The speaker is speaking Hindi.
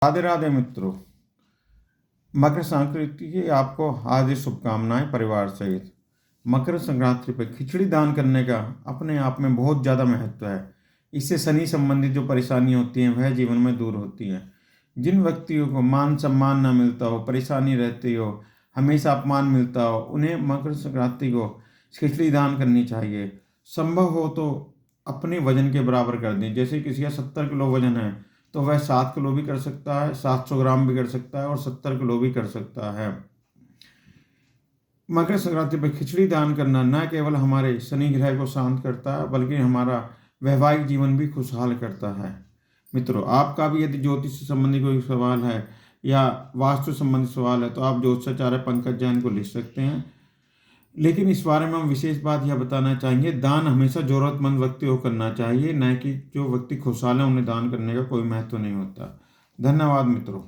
राधे राधे मित्रों। मकर संक्रांति की आपको हार्दिक शुभकामनाएं परिवार सहित। मकर संक्रांति पर खिचड़ी दान करने का अपने आप में बहुत ज़्यादा महत्व है। इससे शनि संबंधित जो परेशानी होती हैं वह जीवन में दूर होती हैं। जिन व्यक्तियों को मान सम्मान न मिलता हो, परेशानी रहती हो, हमेशा अपमान मिलता हो, उन्हें मकर संक्रांति को खिचड़ी दान करनी चाहिए। संभव हो तो अपने वजन के बराबर कर दें। जैसे किसी का 70 किलो वजन है तो वह 7 किलो भी कर सकता है, 700 ग्राम भी कर सकता है और 70 किलो भी कर सकता है। मकर संक्रांति पर खिचड़ी दान करना न केवल हमारे शनि ग्रह को शांत करता है बल्कि हमारा वैवाहिक जीवन भी खुशहाल करता है। मित्रों, आपका भी यदि ज्योतिष से संबंधित कोई सवाल है या वास्तु संबंधित सवाल है तो आप ज्योतिषाचार्य पंकज जैन को लिख सकते हैं। लेकिन इस बारे में हम विशेष बात यह बताना चाहेंगे, दान हमेशा जरूरतमंद व्यक्ति को करना चाहिए, न कि जो व्यक्ति खुशहाल है उन्हें दान करने का कोई महत्व नहीं होता। धन्यवाद मित्रों।